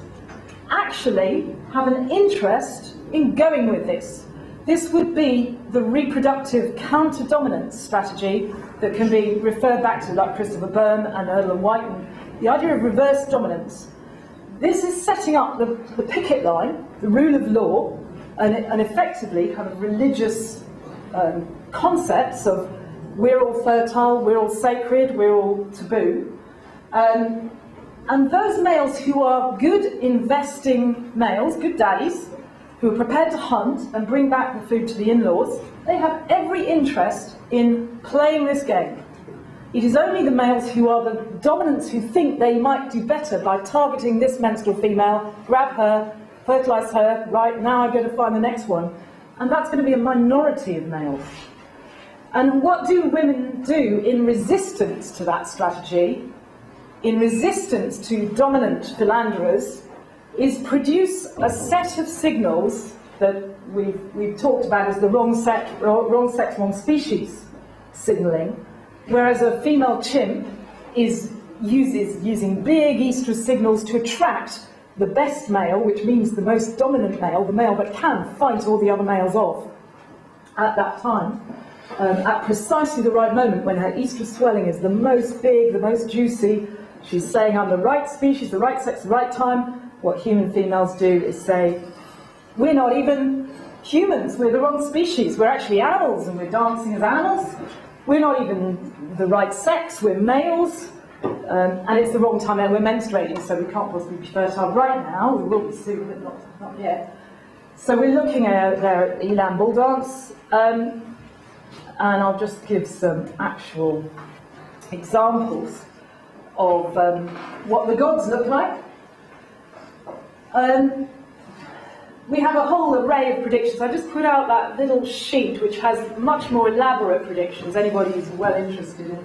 Speaker 1: actually have an interest in going with this. This would be the reproductive counter-dominance strategy that can be referred back to, like Christopher Byrne and Erlen Whiten, the idea of reverse dominance. This is setting up the picket line, the rule of law, and effectively kind of religious concepts of we're all fertile, we're all sacred, we're all taboo. And those males who are good investing males, good daddies, who are prepared to hunt and bring back the food to the in-laws, they have every interest in playing this game. It is only the males who are the dominants who think they might do better by targeting this menstrual female, grab her, fertilise her, right, now I'm going to find the next one. And that's going to be a minority of males. And what do women do in resistance to that strategy, in resistance to dominant philanderers, is produce a set of signals that we've talked about as the wrong sex, wrong species signalling, whereas a female chimp is using big estrous signals to attract the best male, which means the most dominant male, the male that can fight all the other males off at that time, at precisely the right moment when her estrous swelling is the most big, the most juicy. She's saying, I'm the right species, the right sex, the right time. What human females do is say, we're not even humans, we're the wrong species, we're actually animals and we're dancing as animals. We're not even the right sex, we're males, and it's the wrong time and we're menstruating, so we can't possibly be fertile right now. We will be soon, but not yet. So we're looking at their eland bull dance, and I'll just give some actual examples of what the gods look like. We have a whole array of predictions. I just put out that little sheet which has much more elaborate predictions. Anybody who's well interested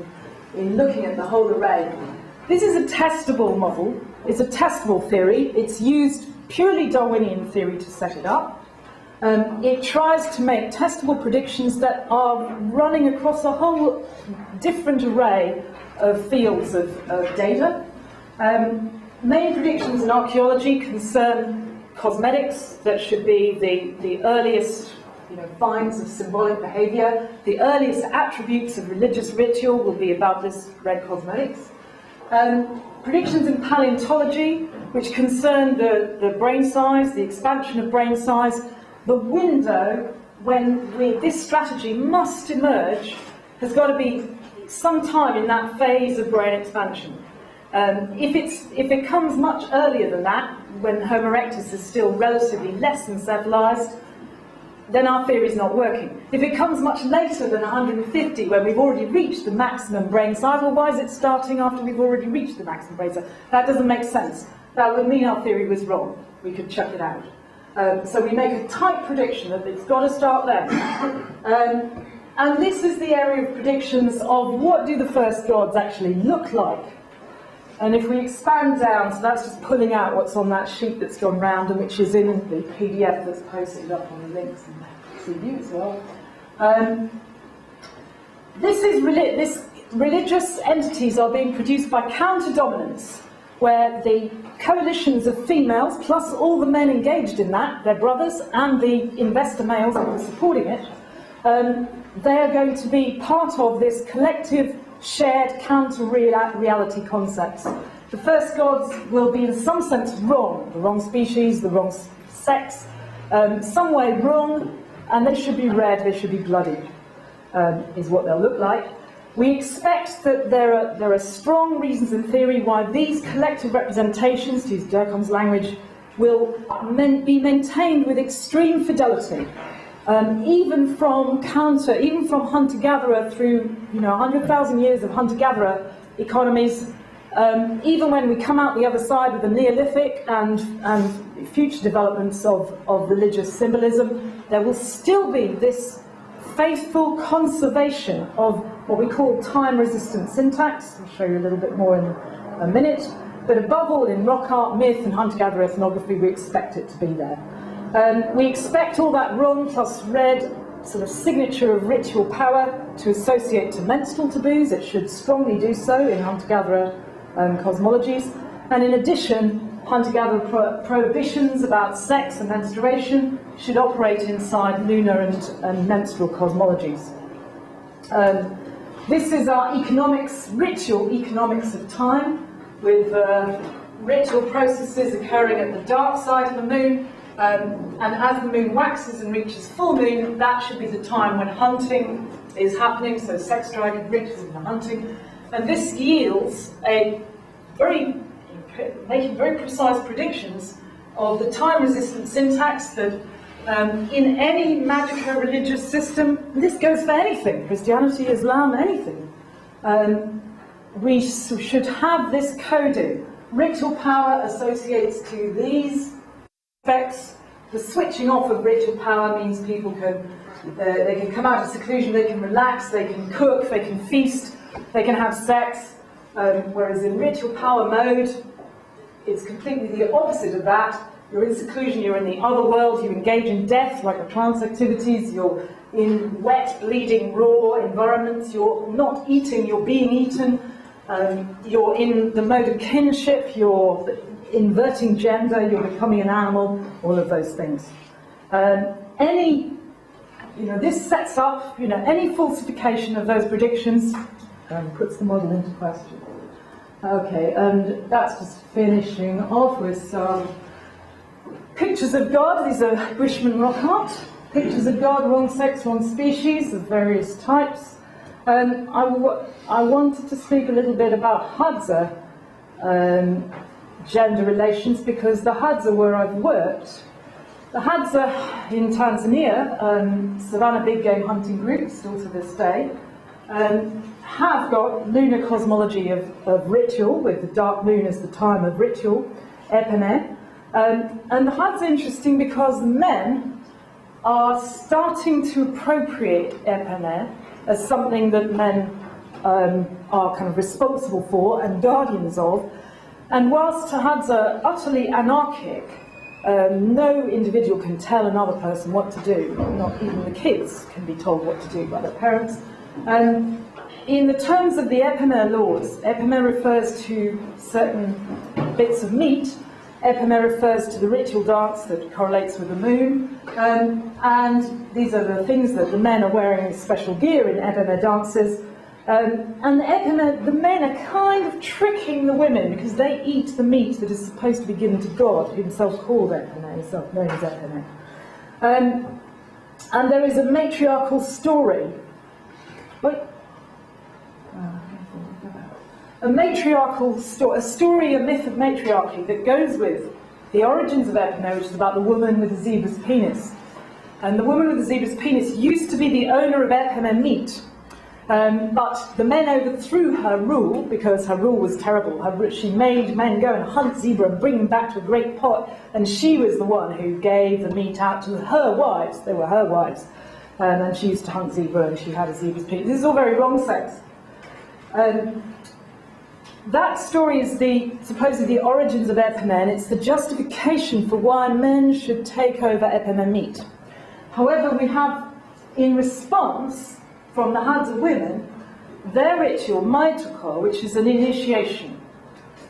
Speaker 1: in looking at the whole array. This is a testable model. It's a testable theory. It's used purely Darwinian theory to set it up. It tries to make testable predictions that are running across a whole different array of fields of data. Main predictions in archaeology concern cosmetics, that should be the earliest finds of symbolic behaviour. The earliest attributes of religious ritual will be about this red cosmetics. Predictions in paleontology, which concern the brain size, the expansion of brain size. The window when this strategy must emerge has got to be sometime in that phase of brain expansion. If it comes much earlier than that, when Homo erectus is still relatively less encephalized, then our theory is not working. If it comes much later than 150, when we've already reached the maximum brain size, well, why is it starting after we've already reached the maximum brain size? That doesn't make sense. That would mean our theory was wrong. We could chuck it out. So we make a tight prediction that it's got to start then. And this is the area of predictions of what do the first gods actually look like. And if we expand down, so that's just pulling out what's on that sheet that's gone round and which is in the PDF that's posted up on the links and CV as well. This religious entities are being produced by counter-dominance, where the coalitions of females, plus all the men engaged in that, their brothers and the investor males who are supporting it, they are going to be part of this collective shared counter-reality concepts. The first gods will be in some sense wrong, the wrong species, the wrong sex, some way wrong, and they should be red, they should be bloody, is what they'll look like. We expect that there are strong reasons in theory why these collective representations, to use Durkheim's language, will be maintained with extreme fidelity. even from hunter-gatherer through 100,000 years of hunter-gatherer economies, even when we come out the other side with the Neolithic and future developments of religious symbolism, there will still be this faithful conservation of what we call time-resistant syntax. I'll show you a little bit more in a minute. But above all, in rock art, myth, and hunter-gatherer ethnography, we expect it to be there. We expect all that wrong plus red sort of signature of ritual power to associate to menstrual taboos. It should strongly do so in hunter-gatherer cosmologies. And in addition, hunter-gatherer prohibitions about sex and menstruation should operate inside lunar and menstrual cosmologies. This is our economics, ritual economics of time, with ritual processes occurring at the dark side of the moon. And as the moon waxes and reaches full moon, that should be the time when hunting is happening, so sex drive and rituals and hunting. And this yields making very precise predictions of the time-resistant syntax that in any magical religious system, this goes for anything, Christianity, Islam, anything, we should have this coding. Ritual power associates to these effects. The switching off of ritual power means people they can come out of seclusion, they can relax, they can cook, they can feast, they can have sex, whereas in ritual power mode, it's completely the opposite of that. You're in seclusion, you're in the other world, you engage in death, like the trance activities, you're in wet, bleeding, raw environments, you're not eating, you're being eaten, you're in the mode of kinship, you're inverting gender, you're becoming an animal, all of those things. This sets up, any falsification of those predictions puts the model into question. Okay, and that's just finishing off with some pictures of God. These are Bushman rock art. Pictures of God, wrong sex, wrong species of various types. I wanted to speak a little bit about Hadza gender relations, because the Hadza where I've worked, the Hadza in Tanzania, Savannah Big Game Hunting Group, still to this day, have got lunar cosmology of ritual, with the dark moon as the time of ritual, Epene. And the Hadza are interesting because men are starting to appropriate Epene as something that men are kind of responsible for and guardians of. And whilst Hadza are utterly anarchic, no individual can tell another person what to do, not even the kids can be told what to do by their parents. In the terms of the Epene laws, Epene refers to certain bits of meat, Epene refers to the ritual dance that correlates with the moon, and these are the things that the men are wearing special gear in Epene dances. And the men are kind of tricking the women because they eat the meat that is supposed to be given to God, himself called Epene, himself known as Epene. And there is a matriarchal story. A myth of matriarchy that goes with the origins of Epene, which is about the woman with the zebra's penis. And the woman with the zebra's penis used to be the owner of Epene meat. But the men overthrew her rule because her rule was terrible. She made men go and hunt zebra and bring them back to a great pot, and she was the one who gave the meat out to her wives. They were her wives. And she used to hunt zebra, and she had a zebra's penis. This is all very wrong sex. That story is supposedly the origins of Epene, and it's the justification for why men should take over Epene meat. However, we have, in response, from the Hadza women, their ritual, Maitoko, which is an initiation.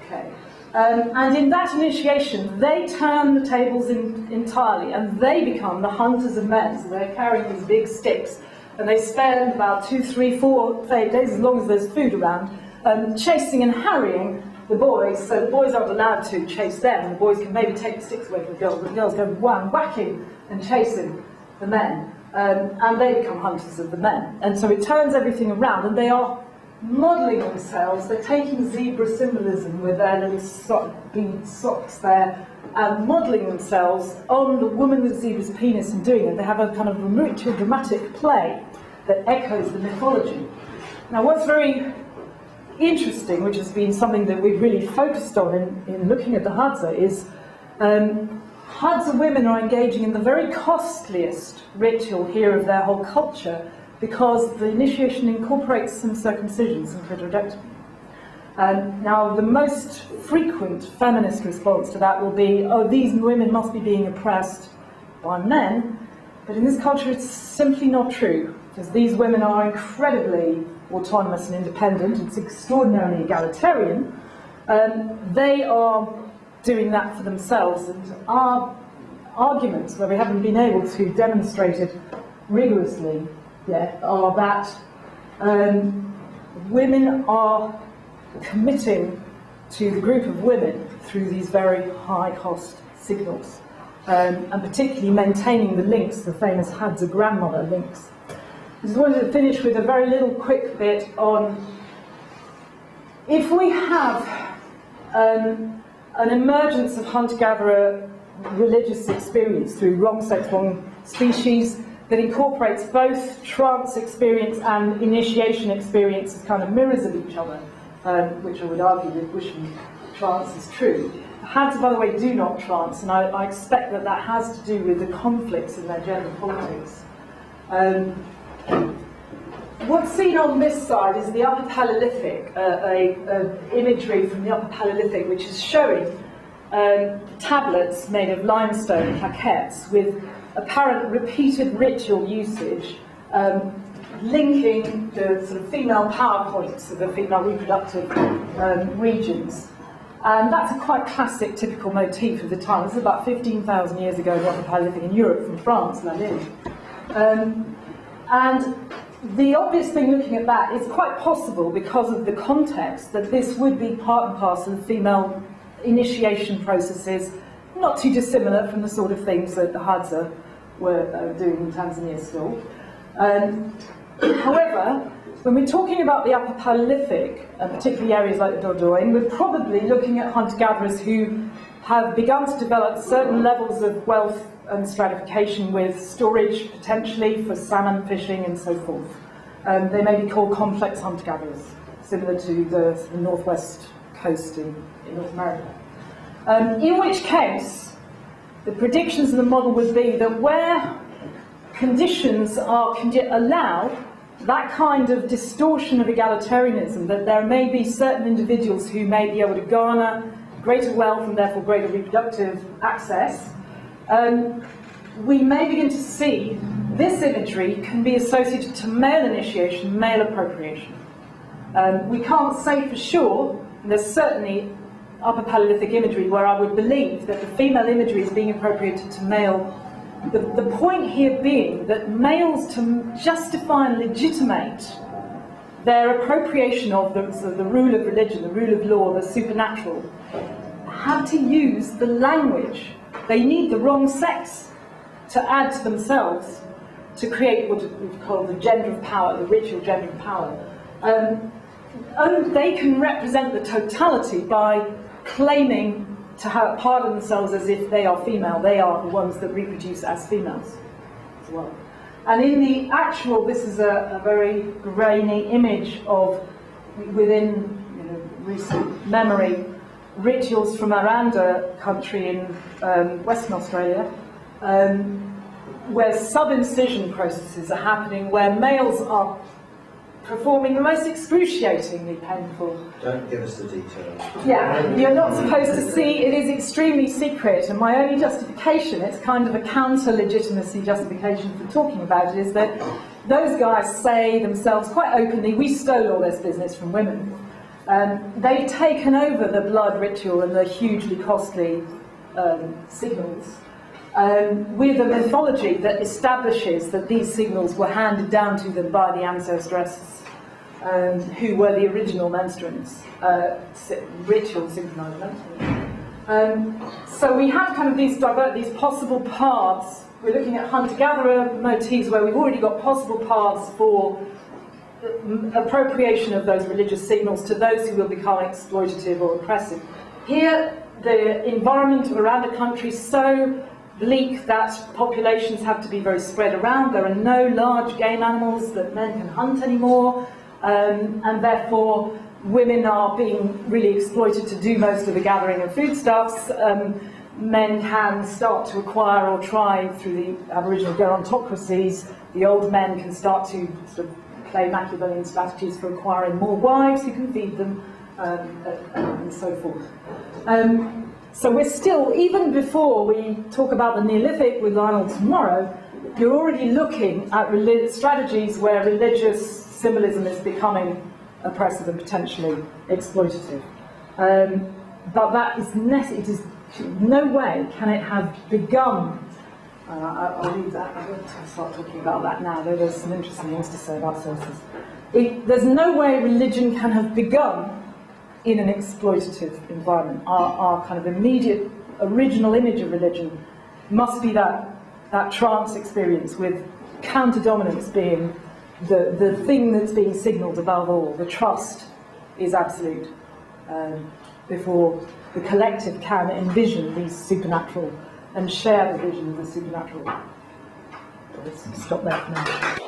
Speaker 1: Okay. And in that initiation, they turn the tables entirely, and they become the hunters of men. So they're carrying these big sticks, and they spend about 2, 3, 4 days, as long as there's food around, chasing and harrying the boys. So the boys aren't allowed to chase them, and the boys can maybe take the sticks away from the girls, but the girls go whacking and chasing the men. And they become hunters of the men. And so it turns everything around, and they are modelling themselves. They're taking zebra symbolism with their little bead socks there, and modelling themselves on the woman with the zebra's penis and doing it. They have a kind of ritual dramatic play that echoes the mythology. Now, what's very interesting, which has been something that we've really focused on in looking at the Hadza, is Hadza women are engaging in the very costliest ritual here of their whole culture, because the initiation incorporates some circumcisions and reproductive. Now, the most frequent feminist response to that will be, oh, these women must be being oppressed by men. But in this culture, it's simply not true, because these women are incredibly autonomous and independent. It's extraordinarily egalitarian. They are doing that for themselves, and our arguments, where we haven't been able to demonstrate it rigorously yet, are that women are committing to the group of women through these very high-cost signals, and particularly maintaining the links, the famous Hadza grandmother links. I just wanted to finish with a very little quick bit on, if we have an emergence of hunter-gatherer religious experience through wrong sex, wrong species, that incorporates both trance experience and initiation experience as kind of mirrors of each other, which I would argue with wishing trance is true. Hadza, by the way, do not trance, and I expect that that has to do with the conflicts in their gender politics. What's seen on this side is the Upper Paleolithic, imagery from the Upper Paleolithic, which is showing tablets made of limestone plaquettes with apparent repeated ritual usage, linking the sort of female power points of the female reproductive regions. And that's a quite classic, typical motif of the time. This is about 15,000 years ago in the Upper Paleolithic in Europe, from France, La Lille. And the obvious thing looking at that is quite possible, because of the context, that this would be part and parcel of female initiation processes, not too dissimilar from the sort of things that the Hadza were doing in Tanzania still. However, when we're talking about the Upper Paleolithic, and particularly areas like the Dordogne, we're probably looking at hunter-gatherers who have begun to develop certain levels of wealth and stratification, with storage potentially for salmon fishing and so forth. They may be called complex hunter-gatherers, similar to the northwest coast in North America. In which case, the predictions of the model would be that where conditions allow that kind of distortion of egalitarianism, that there may be certain individuals who may be able to garner greater wealth and therefore greater reproductive access, we may begin to see this imagery can be associated to male initiation, male appropriation. We can't say for sure. There's certainly Upper Paleolithic imagery where I would believe that the female imagery is being appropriated to male. The point here being that males, to justify and legitimate their appropriation of the rule of religion, the rule of law, the supernatural, had to use the language. They need the wrong sex to add to themselves to create what we've called the gender of power, the ritual gender of power. They can represent the totality by claiming to have part of themselves as if they are female. They are the ones that reproduce as females as well. And in the actual, this is a very grainy image of, within recent memory, rituals from Aranda country in Western Australia, where sub-incision processes are happening, where males are performing the most excruciatingly painful.
Speaker 3: Don't give us the details.
Speaker 1: Yeah, you're not supposed to see. It is extremely secret, and my only justification, it's kind of a counter-legitimacy justification for talking about it, is that those guys say themselves quite openly, we stole all this business from women. They've taken over the blood ritual and the hugely costly signals, with a mythology that establishes that these signals were handed down to them by the ancestresses, who were the original menstruants, ritual synchronized menstruants. So we have kind of these possible paths. We're looking at hunter-gatherer motifs where we've already got possible paths for appropriation of those religious signals to those who will become exploitative or oppressive. Here, the environment around a country is so bleak that populations have to be very spread around. There are no large game animals that men can hunt anymore, and therefore women are being really exploited to do most of the gathering of foodstuffs. Men can start to acquire or try through the Aboriginal gerontocracies. The old men can start to sort of play Machiavellian strategies for acquiring more wives who can feed them, and so forth. So we're still, even before we talk about the Neolithic with Arnold tomorrow, you're already looking at strategies where religious symbolism is becoming oppressive and potentially exploitative. But that is it is no way can it have begun. I'll leave that. I'm going to start talking about that now, though there's some interesting things to say about sources. There's no way religion can have begun in an exploitative environment. Our kind of immediate original image of religion must be that trance experience, with counter-dominance being the thing that's being signalled above all. The trust is absolute before the collective can envision these supernatural and share the vision of the supernatural. Let's stop there for now.